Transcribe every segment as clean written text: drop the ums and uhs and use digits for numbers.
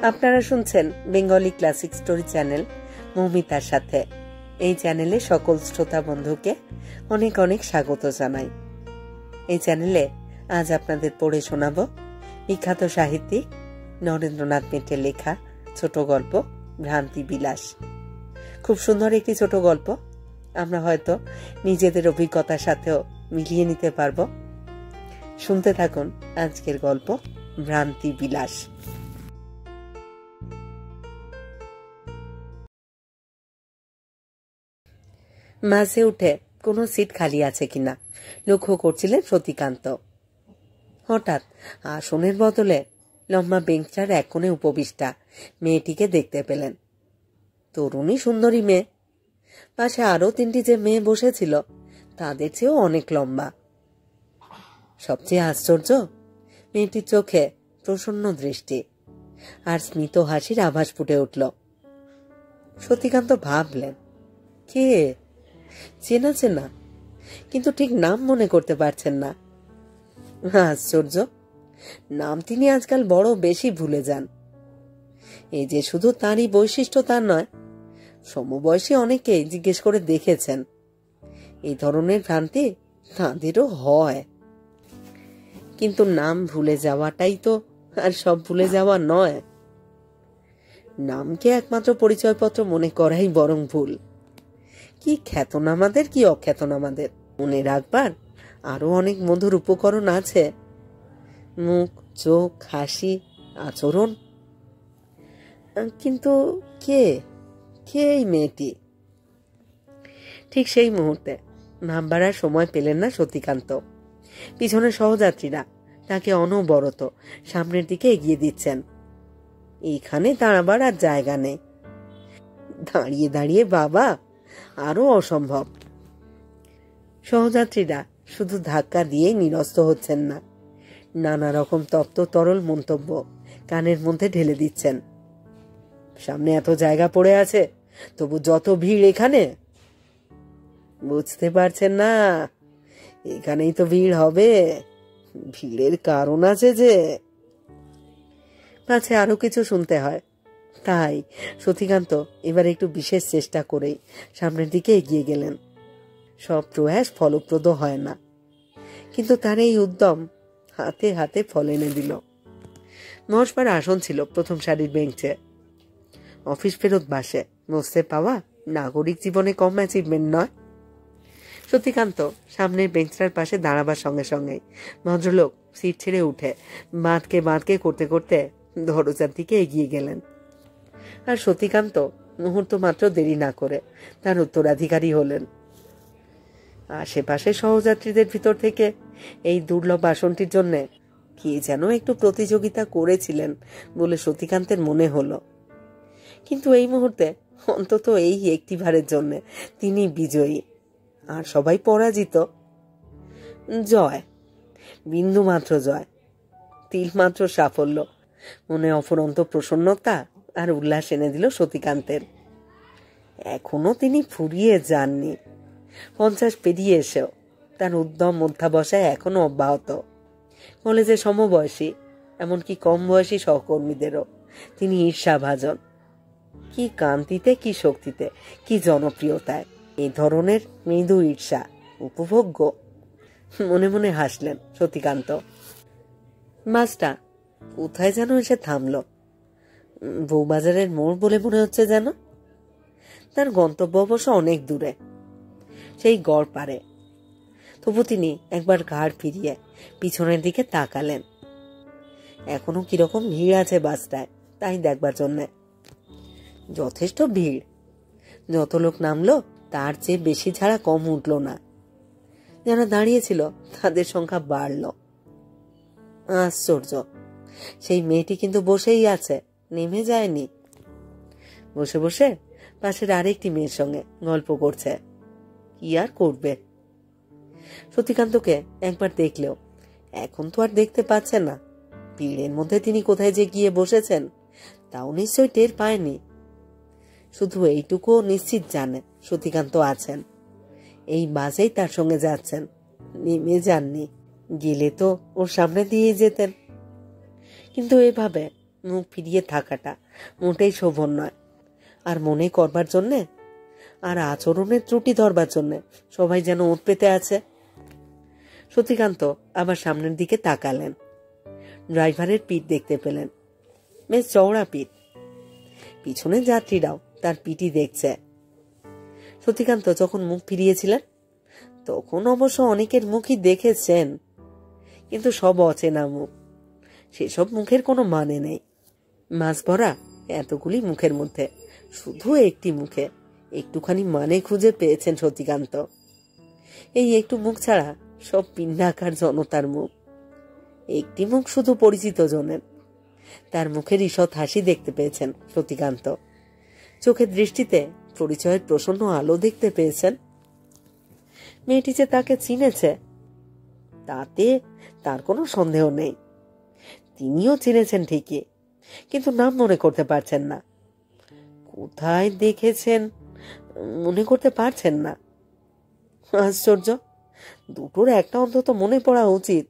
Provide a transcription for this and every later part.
আপনারা শুনছেন Bengali classic story channel মৌমিতার সাথে। এই চ্যানেলে সকল শ্রোতা বন্ধুকে অনেক অনেক স্বাগত জানাই। এই চ্যানেলে আজ আপনাদের পড়ে শোনাব বিখ্যাত সাহিত্যিক নরেন্দ্রনাথ মেটের লেখা ছোট গল্প ভ্রান্তি বিলাস। খুব সুন্দর একটি ছোট গল্প, আমরা হয়তো নিজেদের অভিজ্ঞতার সাথেও মিলিয়ে নিতে পারব। শুনতে থাকুন আজকের গল্প ভ্রান্তি বিলাস। মাঝে উঠে কোনো সিট খালি আছে কিনা লক্ষ্য করছিলেন সতীকান্ত। হঠাৎ আসনের বদলে লম্বা বেঞ্চটার এক কোণে উপবিষ্টা মেয়েটিকে দেখতে পেলেন। তরুণী সুন্দরী মেয়ে, পাশে আরো তিনটি যে মেয়ে বসেছিল তাদের চেয়েও অনেক লম্বা। সবচেয়ে আশ্চর্য, মেয়েটির চোখে প্রসন্ন দৃষ্টি আর স্মিত হাসির আভাস ফুটে উঠল। সতীকান্ত ভাবলেন, কে? চেনা চেনা, কিন্তু ঠিক নাম মনে করতে পারছেন না। আশ্চর্য, নাম তিনি আজকাল বড় বেশি ভুলে যান। এই যে শুধু তারই বৈশিষ্ট্য তা নয়, সমবয়সী অনেকেই জিজ্ঞেস করে দেখেছেন। এই ধরনের ভ্রান্তি তাঁদেরও হয়, কিন্তু নাম ভুলে যাওয়াটাই তো আর সব ভুলে যাওয়া নয়। নামকে একমাত্র পরিচয়পত্র মনে করাই বরং ভুল। কি খ্যাতনামাদের কি অখ্যাতনামাদের মনে রাখবার আরো অনেক মধুর উপকরণ আছে। মুখ, চোখ, হাসি, আচরণ। কিন্তু কে কে এই মেয়েটি? ঠিক সেই মুহূর্তে ভাববার সময় পেলেন না সতীকান্ত। পিছনের সহযাত্রীরা তাকে অনবরত সামনের দিকে এগিয়ে দিচ্ছেন। এইখানে দাঁড়াবার আর জায়গা নেই। দাঁড়িয়ে দাঁড়িয়ে বাবা আরো অসম্ভব। সহযাত্রীরা শুধু ধাক্কা দিয়েই নিরস্ত হচ্ছেন না, নানা রকম তপ্ত তরল মন্তব্য কানের মধ্যে ঢেলে দিচ্ছেন। সামনে এত জায়গা পড়ে আছে, তবু যত ভিড় এখানে। বুঝতে পারছেন না, এখানেই তো ভিড় হবে। ভিড়ের কারণ আছে যে। পাছে আরো কিছু শুনতে হয়, তাই সতীকান্ত এবার একটু বিশেষ চেষ্টা করেই সামনের দিকে এগিয়ে গেলেন। সব প্রয়াস ফলপ্রদ হয় না, কিন্তু তার এই উদ্যম হাতে হাতে ফল এনে দিল। বসবার আসন ছিল প্রথম সারির বেঞ্চে। অফিস ফেরত বাসে বসতে পাওয়া নাগরিক জীবনে কম অ্যাচিভমেন্ট নয়। সতীকান্ত সামনের বেঞ্চটার পাশে দাঁড়াবার সঙ্গে সঙ্গে ভদ্রলোক সিট ছেড়ে উঠে বাঁধকে করতে করতে দরজার দিকে এগিয়ে গেলেন। আর সতীকান্ত মুহূর্ত মাত্র দেরি না করে তার উত্তরাধিকারী হলেন। আশেপাশে সহযাত্রীদের ভিতর থেকে এই দুর্লভ আসনটির জন্য কে যেন একটু প্রতিযোগিতা করেছিলেন বলে সতীকান্তের মনে হলো। কিন্তু এই মুহূর্তে অন্তত এই একটিবারের জন্য তিনি বিজয়ী, আর সবাই পরাজিত। জয়, বিন্দু মাত্র জয়, তিল মাত্র সাফল্য মনে অফুরন্ত প্রসন্নতা আর উল্লাস এনে দিল সতীকান্তের। এখনো তিনি ফুরিয়ে যাননি। 50 পেরিয়ে এসেও তার উদ্যম অধ্যাবসায় এখনো অব্যাহত। কলেজে সমবয়সী, এমনকি কম বয়সী সহকর্মীদেরও তিনি ঈর্ষাভাজন। কি কান্তিতে, কি শক্তিতে, কি জনপ্রিয়তায়! এই ধরনের মৃদু ঈর্ষা উপভোগ্য। মনে মনে হাসলেন সতীকান্ত। বাসটা কোথায় যেন এসে থামল। বউবাজারের মোড় বলে মনে হচ্ছে যেন। তার গন্তব্য অবশ্য অনেক দূরে, সেই গড় পারে। তবু তিনি একবার ঘাড় ফিরিয়ে পিছনের দিকে তাকালেন। এখনো কিরকম ভিড় আছে বাসটায় তাই দেখবার জন্য। যথেষ্ট ভিড়। যত লোক নামলো তার চেয়ে বেশি ছাড়া কম উঠল না। যারা দাঁড়িয়েছিল তাদের সংখ্যা বাড়ল। আশ্চর্য, সেই মেয়েটি কিন্তু বসেই আছে, নেমে যায়নি। বসে বসে পাশের আরেকটি মেয়ের সঙ্গে গল্প করছে। কি আর করবে? সতীকান্তকে একবার দেখলেও এখন তো আর দেখতে পাচ্ছে না। ভিড়ের মধ্যে তিনি কোথায় যে গিয়ে বসেছেন তাও নিশ্চয় টের পায়নি। শুধু এইটুকুও নিশ্চিত জানে সতীকান্ত আছেন, এই বাসেই তার সঙ্গে যাচ্ছেন, নেমে যাননি। গেলে তো ওর সামনে দিয়ে যেতেন। কিন্তু এভাবে মুখ ফিরিয়ে থাকাটা মোটেই শোভন নয়। আর মনে করবার জন্যে আর আচরণের ত্রুটি ধরবার জন্যে সবাই যেন ওঁত পেতে আছে। সতীকান্ত আবার সামনের দিকে তাকালেন। ড্রাইভারের পিঠ দেখতে পেলেন, বেশ চওড়া পিঠ। পিছনে যাত্রীরাও তার পিঠই দেখছে। সতীকান্ত যখন মুখ ফিরিয়েছিলেন তখন অবশ্য অনেকের মুখই দেখেছেন, কিন্তু সব অচেনা মুখ। সেসব মুখের কোনো মানে নেই। মাছ ভরা এতগুলি মুখের মধ্যে শুধু একটি মুখে একটুখানি মানে খুঁজে পেয়েছেন সতীকান্ত। এই একটু মুখ ছাড়া সব পিণ্ডাকার জনতার মুখ। একটি মুখ শুধু পরিচিত জনের, তার মুখের ঈষৎ হাসি দেখতে পেয়েছেন সতীকান্ত। চোখের দৃষ্টিতে পরিচয়ের প্রসন্ন আলো দেখতে পেয়েছেন। মেয়েটি যে তাকে চিনেছে তাতে তার কোনো সন্দেহ নেই। তিনিও চিনেছেন ঠিকই, কিন্তু নাম মনে করতে পারছেন না। কোথায় দেখেছেন মনে করতে পারছেন না। আশ্চর্য, দুটোর একটা অন্তত মনে পড়া উচিত।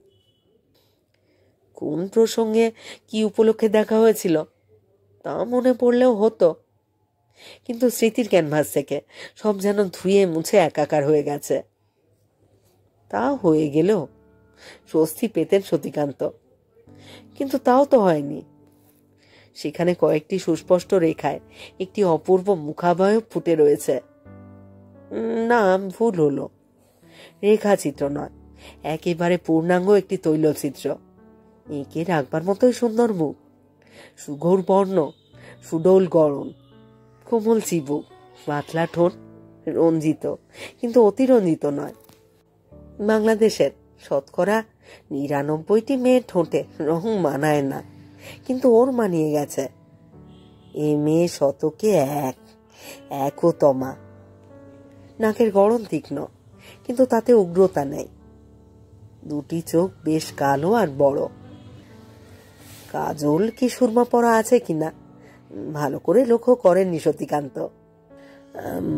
কোন প্রসঙ্গে কি উপলক্ষে দেখা হয়েছিল তা মনে পড়লেও হতো, কিন্তু স্মৃতির ক্যানভাস থেকে সব যেন ধুয়ে মুছে একাকার হয়ে গেছে। তা হয়ে গেলেও স্বস্তি পেতেন সতীকান্ত, কিন্তু তাও তো হয়নি। সেখানে কয়েকটি সুস্পষ্ট রেখায় একটি অপূর্ব মুখাবয়ব ফুটে রয়েছে। না, ভুল হলো, রেখাচিত্র নয়, একেবারে পূর্ণাঙ্গ একটি তৈলচিত্র। এঁকে রাখবার মতোই সুন্দর মুখ, সুঘোর বর্ণ, সুডৌল গড়ন, কোমল চিবুক, পাতলা ঠোঁট, রঞ্জিত কিন্তু অতিরঞ্জিত নয়। বাংলাদেশের ৯৯টি মেয়ের ঠোঁটে রং মানায় না, কিন্তু ওর মানিয়ে গেছে। এ মেয়ে শতকে একতমা। নাকের গড়ন তীক্ষ্ণ, কিন্তু তাতে উগ্রতা নেই। দুটি চোখ বেশ কালো আর বড়। কাজল কি সুরমা পরা আছে কিনা ভালো করে লক্ষ্য করেননি সতীকান্ত।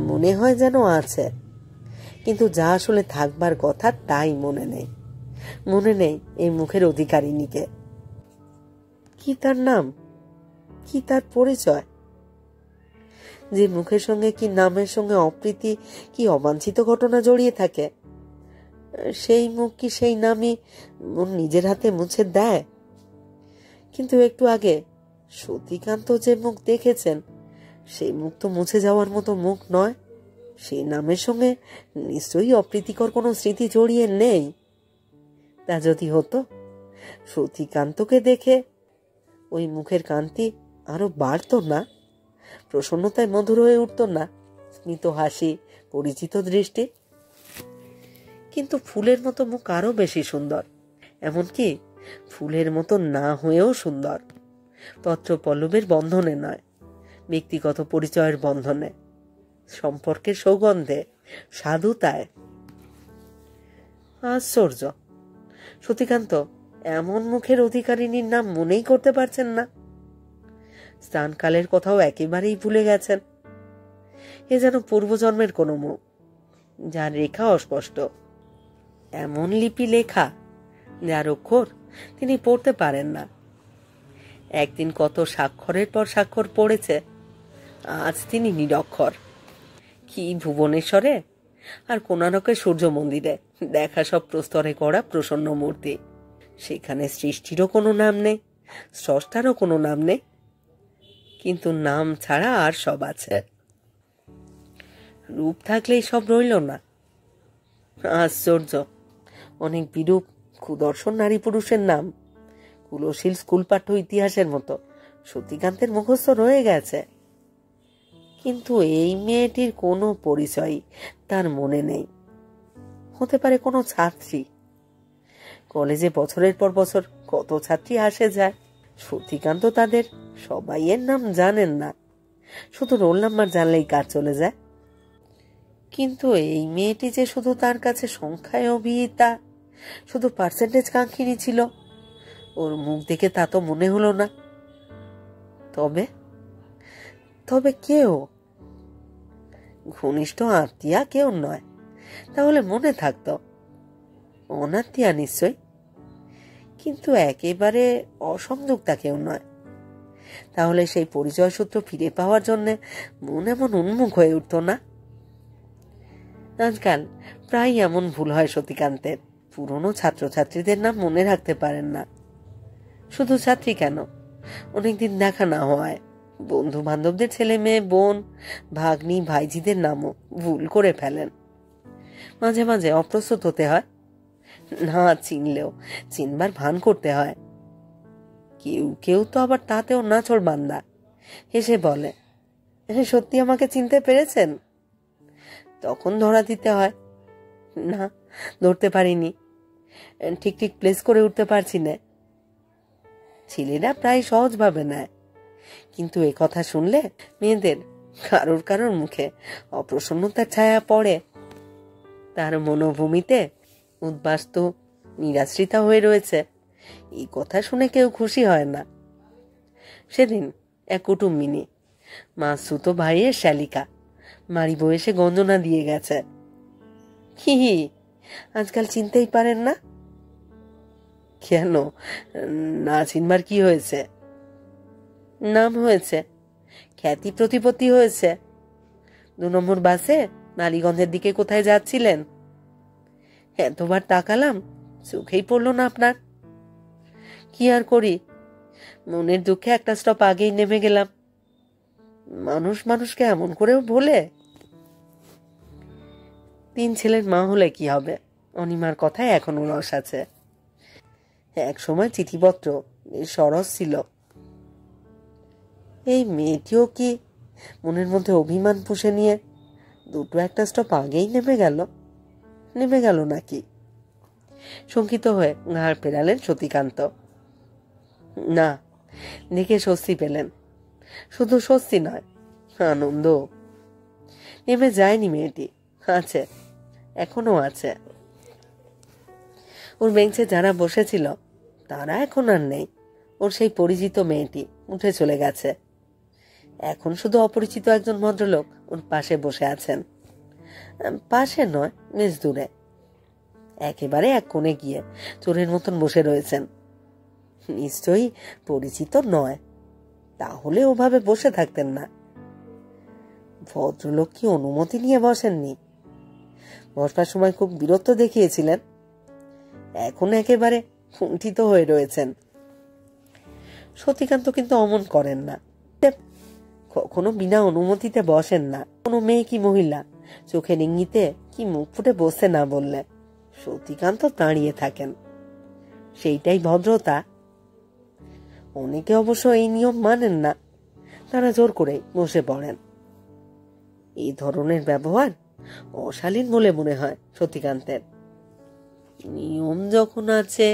মনে হয় যেন আছে, কিন্তু যা আসলে থাকবার কথা তাই মনে নেই। মনে নেই এই মুখের অধিকারিণীকে। কি তার নাম, কি তার পরিচয়? যে মুখের সঙ্গে কি নামের সঙ্গে অপ্রীতি কি অবাঞ্ছিত ঘটনা জড়িয়ে থাকে, সেই মুখ কি সেই নামই নিজের হাতে মুছে দেয়? কিন্তু একটু আগে সতীকান্ত যে মুখ দেখেছেন সেই মুখ তো মুছে যাওয়ার মতো মুখ নয়। সেই নামের সঙ্গে নিশ্চয়ই অপ্রীতিকর কোনো স্মৃতি জড়িয়ে নেই। তা যদি হতো, সতীকান্তকে দেখে ওই মুখের কান্তি আরো বাড়ত না? প্রসন্নতায় মধুর হয়ে উঠত না? স্মিত হাসি, পরিচিত দৃষ্টি। কিন্তু ফুলের মতো মুখ আরো বেশি সুন্দর, এমনকি ফুলের মতো না হয়েও সুন্দর। পত্র পল্লবের বন্ধনে নয়, ব্যক্তিগত পরিচয়ের বন্ধনে, সম্পর্কের সৌগন্ধে, সাধুতায়। আশ্চর্য, সতীকান্ত এমন মুখের অধিকারিণীর নাম মনেই করতে পারছেন না। স্থানকালের কথাও একেবারেই ভুলে গেছেন। এ যেন পূর্বজন্মের কোনো মুখ, যার রেখা অস্পষ্ট। এমন লিপি লেখা যার অক্ষর তিনি পড়তে পারেন না। একদিন কত স্বাক্ষরের পর স্বাক্ষর পড়েছে, আজ তিনি নিরক্ষর। কি ভুবনেশ্বরে আর কোণারকের সূর্য মন্দিরে দেখা সব প্রস্তরে করা প্রসন্ন মূর্তি, সেখানে সৃষ্টিরও কোনো নাম নেই, স্রষ্টারও কোনো নাম নেই, কিন্তু নাম ছাড়া আর সব আছে। রূপ থাকলেই সব রইল না। আশ্চর্য, অনেক বিরূপ কুদর্শন নারী পুরুষের নাম কুলশীল স্কুল পাঠ্য ইতিহাসের মতো সতীকান্তের মুখস্থ রয়ে গেছে, কিন্তু এই মেয়েটির কোনো পরিচয়ই তার মনে নেই। হতে পারে কোনো ছাত্রী। কলেজে বছরের পর বছর কত ছাত্রী আসে যায়, সতীকান্ত তাদের সবাইয়ের নাম জানেন না, শুধু রোল নাম্বার জানলেই কাজ চলে যায়। কিন্তু এই মেয়েটি যে শুধু তার কাছে সংখ্যায় অভিহিতা, শুধু পার্সেন্টেজ কাঙ্ক্ষিনী ছিল, ওর মুখ দেখে তা তো মনে হলো না। তবে তবে কেউ ঘনিষ্ঠ আত্মীয়া কেউ নয়, তাহলে মনে থাকতো। অনাত্মীয়া নিশ্চয়, কিন্তু একেবারে অসংযুক্তা কেউ নয়। তাহলে সেই পরিচয় সূত্র ফিরে পাওয়ার জন্যে মন এমন উন্মুখ হয়ে উঠত না। আজকাল প্রায় এমন ভুল হয় সতীকান্তের। পুরনো ছাত্রছাত্রীদের নাম মনে রাখতে পারেন না। শুধু ছাত্রী কেন, অনেকদিন দেখা না হওয়ায় বন্ধু বান্ধবদের ছেলে মেয়ে, বোন, ভাগ্নি, ভাইজিদের নামও ভুল করে ফেলেন। মাঝে মাঝে অপ্রস্তুত হতে হয়, না চিনলেও চিনবার ভান করতে হয়। কেউ কেউ তো আবার তাতেও নাছোড় বান্দা, হেসে বলে, সত্যি আমাকে চিনতে পেরেছেন? তখন ধরা দিতে হয়, না ধরতে পারিনি, ঠিক ঠিক প্লেস করে উঠতে পারছি না। ছেলেরা প্রায় সহজভাবে নেয়, কিন্তু এ কথা শুনলে মেয়েদের কারোর কারোর মুখে অপ্রসন্নতার ছায়া পড়ে। তার মনোভূমিতে উদ্বাস্তু নিরাশ্রিতা হয়ে রয়েছে, এই কথা শুনে কেউ খুশি হয় না। সেদিন এক কুটুম্বিনী, মাসুতো ভাইয়ের শালিকা, মারি বয়সে গঞ্জনা দিয়ে গেছে। কি আজকাল চিনতেই পারেন না? কেন, না চিনবার কি হয়েছে? নাম হয়েছে, খ্যাতি প্রতিপত্তি হয়েছে। 2 নম্বর বাসে মালিগঞ্জের দিকে কোথায় যাচ্ছিলেন? এতবার তাকালাম, চোখেই পড়লো না আপনার। কি আর করি, মনের দুঃখে একটা স্টপ আগেই নেমে গেলাম। মানুষ মানুষকে এমন করেও ভোলে? 3 ছেলের মা হলে কি হবে, অনিমার কথায় এখনো রস আছে। এক সময় চিঠিপত্র সরস ছিল। এই মেয়েটিও কি মনের মধ্যে অভিমান পুষে নিয়ে 2-1 স্টপ আগেই নেমে গেল নাকি? শঙ্কিত হয়ে ঘাড় ফেরালেন সতীকান্ত। না, দেখে স্বস্তি পেলেন। শুধু স্বস্তি নয়, আনন্দ। নেমে যায়নি মেয়েটি, আছে, এখনো আছে। ওর বেঞ্চে যারা বসেছিল তারা এখন আর নেই। ওর সেই পরিচিত মেয়েটি উঠে চলে গেছে। এখন শুধু অপরিচিত একজন ভদ্রলোক ওর পাশে বসে আছেন। পাশে নয়, বেশ দূরে, একেবারে এক কোণে গিয়ে চোরের মতন বসে রয়েছেন। নিশ্চয়ই পরিচিত নয়, তাহলে ওভাবে বসে থাকতেন না। ভদ্রলোক কি অনুমতি নিয়ে বসেননি? বসবার সময় খুব বীরত্ব দেখিয়েছিলেন, এখন একেবারে কুণ্ঠিত হয়ে রয়েছেন। সতীকান্ত কিন্তু অমন করেন না, কখনো বিনা অনুমতিতে বসেন না। কোনো মেয়ে কি মহিলা চোখের ইঙ্গিতে কি মুখ ফুটে বসতে না বললে সতীকান্ত দাঁড়িয়ে থাকেন, সেইটাই ভদ্রতা। অনেকে অবশ্য এই নিয়ম মানেন না, তারা জোর করে বসে পড়েন। এই ধরনের ব্যবহার অশালীন বলে মনে হয় সতীকান্তের। নিয়ম যখন আছে,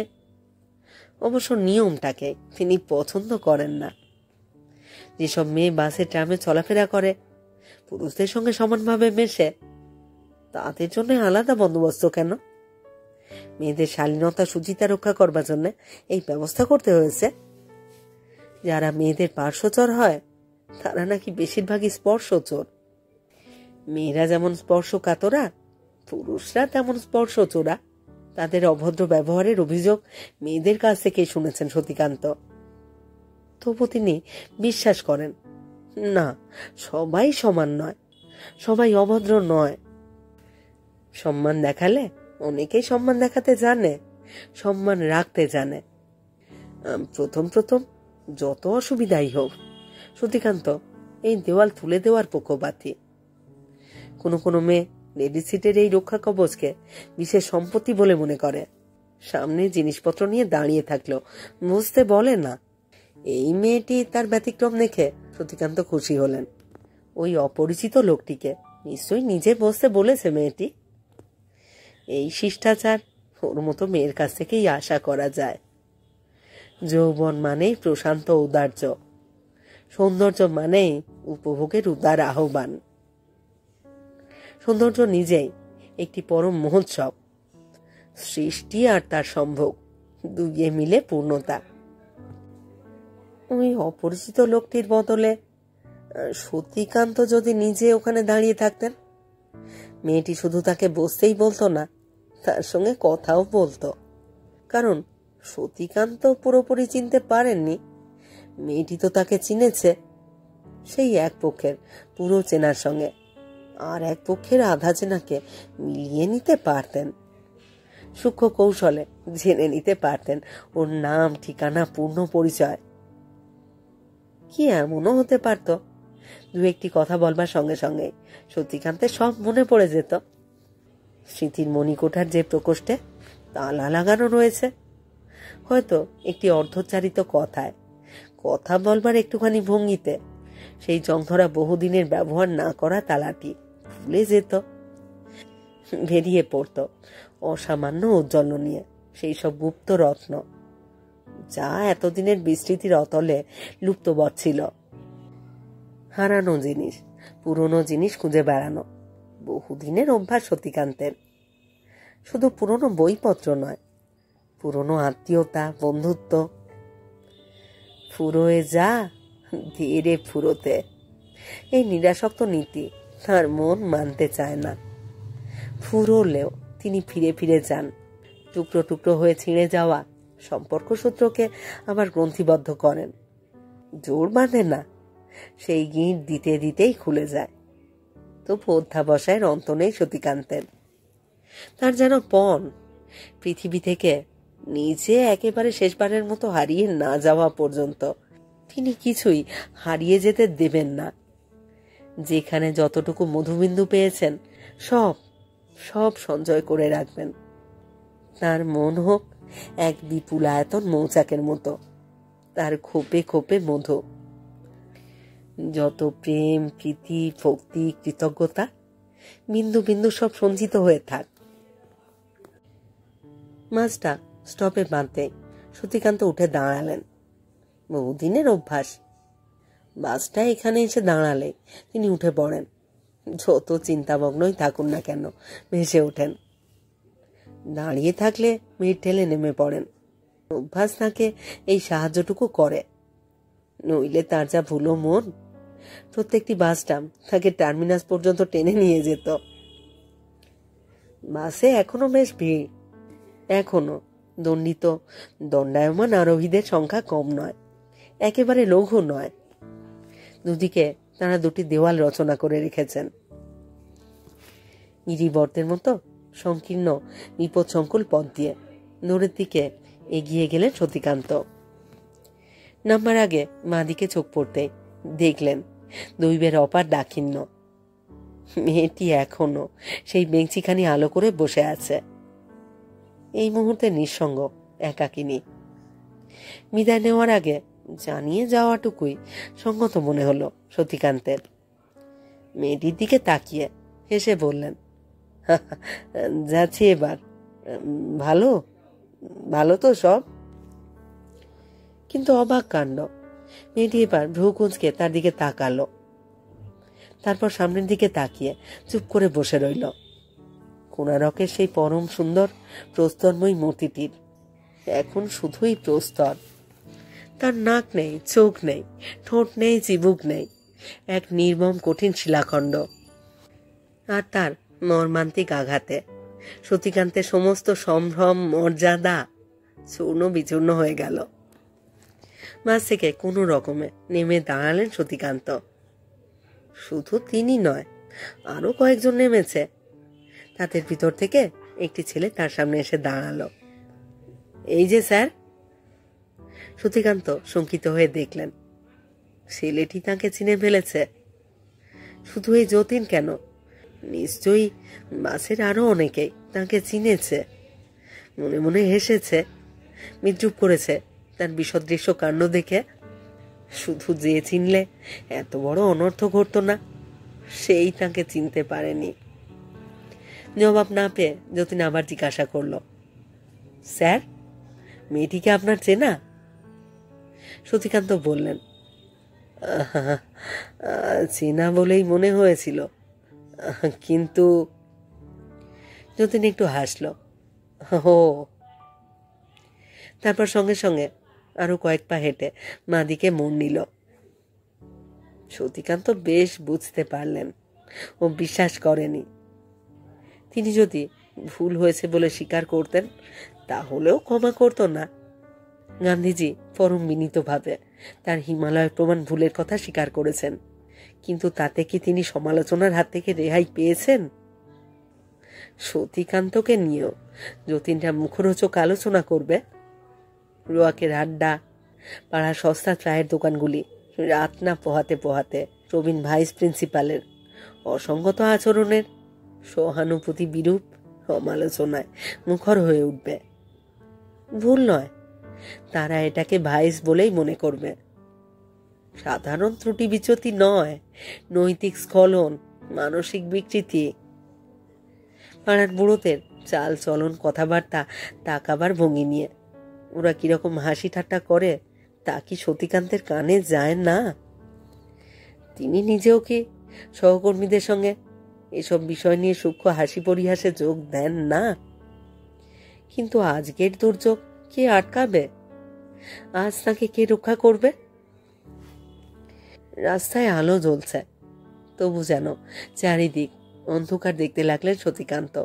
অবশ্য নিয়মটাকে তিনি পছন্দ করেন না। যেসব মেয়ে বাসে ট্রামে চলাফেরা করে, পুরুষদের সঙ্গে সমানভাবে মেশে, তাদের জন্য আলাদা বন্দোবস্ত কেন? মেয়েদের শালীনতা শুচিতা রক্ষা করবার জন্য এই ব্যবস্থা করতে হয়েছে। যারা মেয়েদের পার্শ্বচর হয় তারা নাকি বেশিরভাগই স্পর্শচোর। মেয়েরা যেমন স্পর্শ কাতরা, পুরুষরা তেমন স্পর্শ চোরা। তাদের অভদ্র ব্যবহারের অভিযোগ মেয়েদের কাছ থেকেই শুনেছেন সতীকান্ত। তবু তিনি বিশ্বাস করেন না, সবাই সমান নয়, সবাই অভদ্র নয়। সম্মান দেখালে অনেকেই সম্মান দেখাতে জানে, সম্মান রাখতে জানে। প্রথম প্রথম যত অসুবিধাই হোক, সতীকান্ত এই দেওয়াল তুলে দেওয়ার পক্ষপাতী। কোনো মেয়ে লেডিস সিটের এই রক্ষা কবচকে বিশেষ সম্পত্তি বলে মনে করে। সামনে জিনিসপত্র নিয়ে দাঁড়িয়ে থাকলেও বুঝতে বলে না। এই মেয়েটি তার ব্যতিক্রম দেখে সতীকান্ত খুশি হলেন। ওই অপরিচিত লোকটিকে নিশ্চয়ই নিজে বসতে বলেছে মেয়েটি। এই শিষ্টাচার ওর মতো মেয়ের কাছ থেকেই আশা করা যায়। যৌবন মানেই প্রশান্ত ঔদার্য, সৌন্দর্য মানেই উপভোগের উদার আহ্বান। সৌন্দর্য নিজেই একটি পরম মহোৎসব, সৃষ্টি আর তার সম্ভোগ দুইয়ে মিলে পূর্ণতা। ওই অপরিচিত লোকটির বদলে সতীকান্ত যদি নিজে ওখানে দাঁড়িয়ে থাকতেন, মেয়েটি শুধু তাকে বসতেই বলতো না, তার সঙ্গে কথাও বলতো। কারণ সতীকান্ত পুরোপুরি চিনতে পারেননি মেয়েটি তো তাকে চিনেছে, সেই এক পক্ষের পুরো চেনার সঙ্গে আর এক পক্ষের আধা চেনাকে মিলিয়ে নিতে পারতেন। সূক্ষ্ম কৌশলে জেনে নিতে পারতেন ওর নাম, ঠিকানা, পূর্ণ পরিচয়। কি এমনও হতে পারত দু একটি কথা বলবার সঙ্গে সঙ্গে সত্যিকান্তের সব মনে পড়ে যেত। স্মৃতির মণিকোঠার যে প্রকোষ্ঠে তালা লাগানো রয়েছে, হয়তো একটি অর্ধোচ্চারিত কথায়, কথা বলবার একটুখানি ভঙ্গিতে সেই জংধরা বহুদিনের ব্যবহার না করা তালাটি খুলে যেত। বেরিয়ে পড়ত অসামান্য ঔজ্জ্বল্য নিয়ে সেই সব গুপ্ত রত্ন, যা এতদিনের বিস্তৃতির অতলে লুপ্তবৎ ছিল। হারানো জিনিস, পুরনো জিনিস খুঁজে বেড়ানো বহুদিনের অভ্যাস সতীকান্তের। শুধু পুরনো বইপত্র নয়, পুরনো আত্মীয়তা, বন্ধুত্ব। ফুরোয় যা ধীরে ফুরোতে, এই নিরাসক্ত নীতি তার মন মানতে চায় না। ফুরোলেও তিনি ফিরে ফিরে যান। টুকরো টুকরো হয়ে ছিঁড়ে যাওয়া সম্পর্ক সূত্রকে আবার গ্রন্থিবদ্ধ করেন। জোর বাঁধে না, সেই গিঁট দিতে দিতেই খুলে যায়। তবু অধ্যাবসায়ের অন্ত নেই সতীকান্তের। তার যেন পণ পৃথিবী থেকে নিজে একেবারে শেষবারের মতো হারিয়ে না যাওয়া পর্যন্ত তিনি কিছুই হারিয়ে যেতে দেবেন না। যেখানে যতটুকু মধুবিন্দু পেয়েছেন সব সব সঞ্চয় করে রাখবেন। তার মন হোক এক বিপুল আয়তন মৌচাকের মতো, তার খোপে খোপে মধু। যত প্রেম, প্রীতি, ভক্তি, কৃতজ্ঞতা বিন্দু বিন্দু সব সঞ্চিত হয়ে থাক। মাছটা স্টপে বাঁধতে সতীকান্ত উঠে দাঁড়ালেন। বহুদিনের অভ্যাস। বাসটা এখানে এসে দাঁড়ালে তিনি উঠে পড়েন। যত চিন্তামগ্নই থাকুন না কেন ভেসে ওঠেন। দাঁড়িয়ে থাকলে ভিড় ঠেলে নেমে পড়েন। অভ্যাস তাকে এই সাহায্যটুকু করে, নইলে তার যা ভুলো মন, প্রত্যেকটি বাসটা তাকে টার্মিনাস পর্যন্ত টেনে নিয়ে যেত। বাসে এখনো বেশ ভিড়। এখনো দণ্ডিত দণ্ডায়মান আরোহীদের সংখ্যা কম নয়, একেবারে লঘু নয়। দুদিকে তারা দুটি দেওয়াল রচনা করে রেখেছেন। গিরিবর্তের মতো সংকীর্ণ বিপদ সংকুল পথ দিয়ে দূরের দিকে এগিয়ে গেলেন সতীকান্ত। নামবার আগে মাদিকে চোখ পড়তে দেখলেন দৈবের অপার দাক্ষিণ্য। মেয়েটি এখনো সেই বেঞ্চিখানি আলো করে বসে আছে। এই মুহূর্তে নিঃসঙ্গ, একাকিনী। বিদায় নেওয়ার আগে জানিয়ে যাওয়াটুকুই সঙ্গত মনে হলো সতীকান্তের। মেয়েটির দিকে তাকিয়ে হেসে বললেন, যাচ্ছি এবার। ভালো ভালো তো সব? কিন্তু অবাক কাণ্ড, মেয়েটি এবার ভ্রু কুঁচকে তার দিকে তাকালো। তারপর সামনের দিকে তাকিয়ে চুপ করে বসে রইল। কোণারকের সেই পরম সুন্দর প্রস্তরময়ী মূর্তিটির এখন শুধুই প্রস্তর। তার নাক নেই, চোখ নেই, ঠোঁট নেই, চিবুক নেই, এক নির্মম কঠিন শিলাখণ্ড। আর তার মর্মান্তিক আঘাতে সতীকান্তের সমস্ত সম্ভ্রম, মর্যাদা চূর্ণ বিচূর্ণ হয়ে গেল। বাস থেকে কোনো রকমে নেমে দাঁড়ালেন সতীকান্ত। শুধু তিনি নয়, আরো কয়েকজন নেমেছে। তাদের ভিতর থেকে একটি ছেলে তার সামনে এসে দাঁড়ালো। এই যে স্যার। সতীকান্ত শঙ্কিত হয়ে দেখলেন ছেলেটি তাকে চিনে ফেলেছে। শুধু এই যতীন কেন, নিশ্চয়ই বাসের আরো অনেকেই তাকে চিনেছে। মনে মনে হেসেছে, বিদ্রুপ করেছে তার বিসদৃশ্য কাণ্ড দেখে। শুধু যে চিনলে এত বড় অনর্থ ঘটত না, সেই তাকে চিনতে পারেনি। জবাব না পেয়ে যতীন আবার জিজ্ঞাসা করল, স্যার, মেয়েটিকে আপনার চেনা? সতীকান্ত বললেন, চেনা বলেই মনে হয়েছিল, কিন্তু। যতীন একটু হাসল। ও। তারপর সঙ্গে সঙ্গে আরো কয়েক পা হেঁটে মাদিকে মোড় নিল। সতীকান্ত বেশ বুঝতে পারলেন ও বিশ্বাস করেনি। তিনি যদি ভুল হয়েছে বলে স্বীকার করতেন তাহলেও ক্ষমা করত না। গান্ধীজি পরম বিনীতভাবে তার হিমালয় প্রমাণ ভুলের কথা স্বীকার করেছেন, কিন্তু তাতে কি তিনি সমালোচনার হাত থেকে রেহাই পেয়েছেন? সতীকান্তকে নিয়েও যতীনরা মুখরোচক আলোচনা করবে। রোয়াকের আড্ডা, পাড়া সস্তা চায়ের দোকানগুলি রাত না পোহাতে পোহাতে প্রবীণ ভাইস প্রিন্সিপালের অসঙ্গত আচরণের সহানুভূতি বিরূপ সমালোচনায় মুখর হয়ে উঠবে। ভুল নয়, তারা এটাকে ভাইস বলেই মনে করবে। সাধারণ ত্রুটি বিচ্যুতি নয়, নৈতিক স্খলন, মানসিক বিকৃতি। পাড়ার বুড়োদের চাল চলন, কথাবার্তা, তাকাবার ভঙ্গি নিয়ে ওরা কিরকম হাসি ঠাট্টা করে তা কি সতীকান্তের কানে যায় না? তিনি নিজেও কি সহকর্মীদের সঙ্গে এসব বিষয় নিয়ে সূক্ষ্ম হাসি পরিহাসে যোগ দেন না? কিন্তু আজকের দুর্যোগ কে আটকাবে? আজ তাকে কে রক্ষা করবে? রাস্তায় আলো জ্বলছে, তবু যেন চারিদিক অন্ধকার দেখতে লাগলেন সতীকান্ত।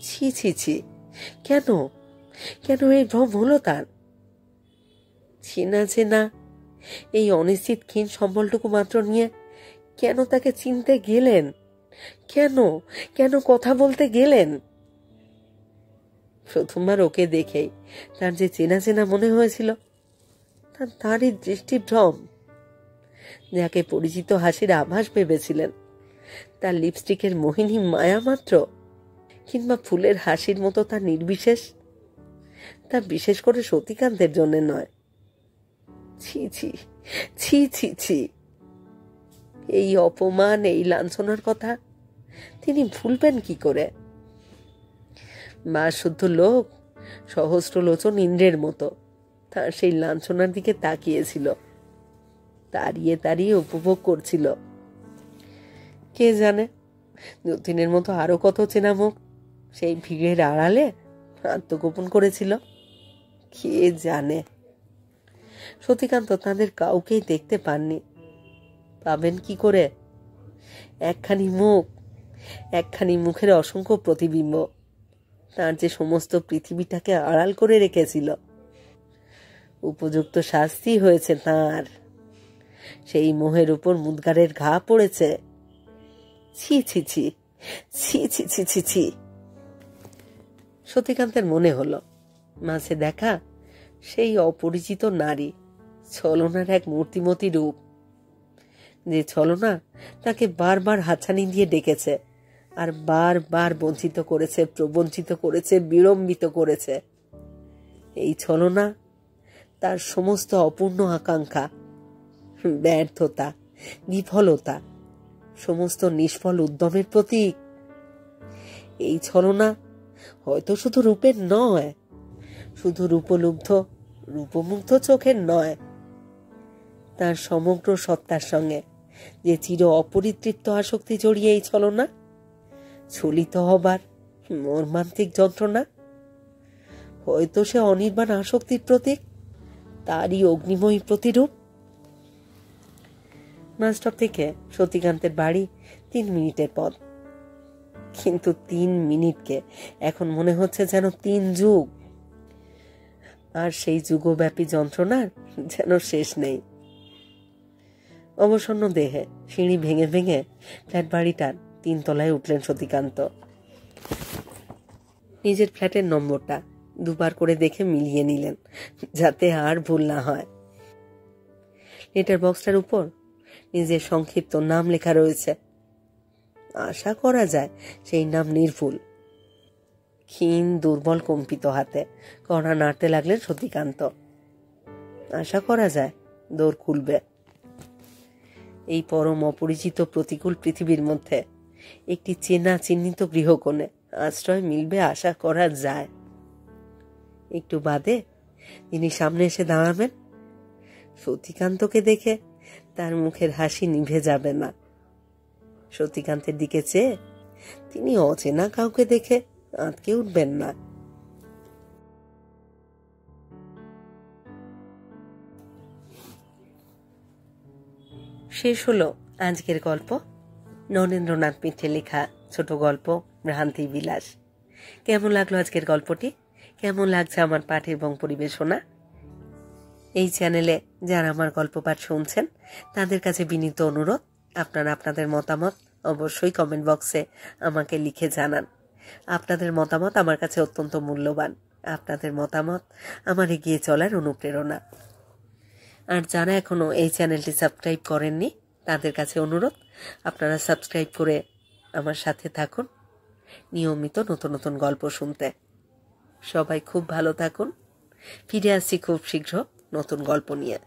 ছি ছি ছি, কেন কেন এই ভ্রম হলো তার? চেনা চেনা এই অনিশ্চিত ক্ষীণ সম্বলটুকু মাত্র নিয়ে কেন তাকে চিনতে গেলেন? কেন কেন কথা বলতে গেলেন? প্রথমবার ওকে দেখেই তার যে চেনা চেনা মনে হয়েছিল, তারই দৃষ্টিভ্রম। যাকে পরিচিত হাসির আভাস ভেবেছিলেন, তার লিপস্টিকের মোহিনী মায়া মাত্র, কিংবা ফুলের হাসির মতো তার নির্বিশেষ, তা বিশেষ করে সতীকান্তের জন্য নয়। ছি ছি ছি ছি ছি, এই অপমান, এই লাঞ্ছনার কথা তিনি ভুলবেন কি করে? মা শুদ্ধ লোক, সহস্র লোচন ইন্দ্রের মতো তার সেই লাঞ্ছনার দিকে তাকিয়েছিল, তাড়িয়ে তাড়িয়ে উপভোগ করছিল। কে জানে, যতীনের মতো আরো কত চেনা মুখ সেই ভিড়ের আড়ালে আত্মগোপন করেছিল। কে জানে? সতীকান্ত তাদের কাউকেই দেখতে পাননি। পাবেন কি করে? একখানি মুখ, একখানি মুখের অসংখ্য প্রতিবিম্ব তার যে সমস্ত পৃথিবীটাকে আড়াল করে রেখেছিল। উপযুক্ত শাস্তি হয়েছে তার। সেই মোহের উপর মুদগারের ঘা পড়েছে। ছি ছি ছি ছি ছি ছি ছি ছি। সতীকান্তের মনে হলো মাঝে দেখা সেই অপরিচিত নারী ছলনার এক মূর্তিমতী রূপ, যে ছলনা তাকে বারবার হাতছানি দিয়ে ডেকেছে আর বারবার বঞ্চিত করেছে, প্রবঞ্চিত করেছে, বিড়ম্বিত করেছে। এই ছলনা তার সমস্ত অপূর্ণ আকাঙ্ক্ষা, ব্যর্থতা, বিফলতা, সমস্ত নিষ্ফল উদ্যমের প্রতীক। এই ছলনা হয়তো শুধু রূপের নয়, শুধু রূপলুব্ধ, রূপমুগ্ধ চোখের নয়, তার সমগ্র সত্তার সঙ্গে যে চির অপরিতৃপ্ত আসক্তি জড়িয়ে এই ছলনা, ছলিত হবার মর্মান্তিক যন্ত্রণা। হয়তো সে অনির্বাণ আসক্তির প্রতীক, তারই অগ্নিময়ী প্রতিরূপ। বাসস্টপ থেকে সতীকান্তের বাড়ি 3 মিনিটের পথ, কিন্তু 3 মিনিটকে এখন মনে হচ্ছে যেন 3 যুগ। আর সেই যুগব্যাপী যন্ত্রণার যেন শেষ নেই। অবসন্ন দেহে সিঁড়ি ভেঙে ভেঙে ফ্ল্যাট বাড়িটার 3 তলায় উঠলেন সতীকান্ত। নিজের ফ্ল্যাটের নম্বরটা দুবার করে দেখে মিলিয়ে নিলেন, যাতে আর ভুল না হয়। লেটার বক্সটার উপর নিজের সংক্ষিপ্ত নাম লেখা রয়েছে। আশা করা যায় সেই নাম নির্ভুল। ক্ষীণ দুর্বল কম্পিত হাতে কড়া নাড়তে লাগলেন সতীকান্ত। আশা করা যায় দৌড় খুলবে। এই পরম অপরিচিত প্রতিকূল পৃথিবীর মধ্যে একটি চেনা চিহ্নিত গৃহকোণে আশ্রয় মিলবে আশা করা যায়। একটু বাদে তিনি সামনে এসে দাঁড়াবেন। সতীকান্তকে দেখে তার মুখের হাসি নিভে যাবে না। সতীকান্তের দিকে চেয়ে তিনি অচেনা কাউকে দেখে আঁতকে উঠবেন না। শেষ হলো আজকের গল্প। নরেন্দ্রনাথ মিত্রের লেখা ছোট গল্প ভ্রান্তি বিলাস। কেমন লাগলো আজকের গল্পটি? কেমন লাগছে আমার পাঠ এবং পরিবেশনা? এই চ্যানেলে যারা আমার গল্প পাঠ শুনছেন তাদের কাছে বিনীত অনুরোধ, আপনারা আপনাদের মতামত অবশ্যই কমেন্ট বক্সে আমাকে লিখে জানান। আপনাদের মতামত আমার কাছে অত্যন্ত মূল্যবান। আপনাদের মতামত আমার এগিয়ে চলার অনুপ্রেরণা। আর যারা এখনো এই চ্যানেলটি সাবস্ক্রাইব করেননি তাদের কাছে অনুরোধ, আপনারা সাবস্ক্রাইব করে আমার সাথে থাকুন নিয়মিত নতুন নতুন গল্প শুনতে। সবাই খুব ভালো থাকুন। ফিরে আসছি খুব শীঘ্র নতুন গল্প নিয়ে।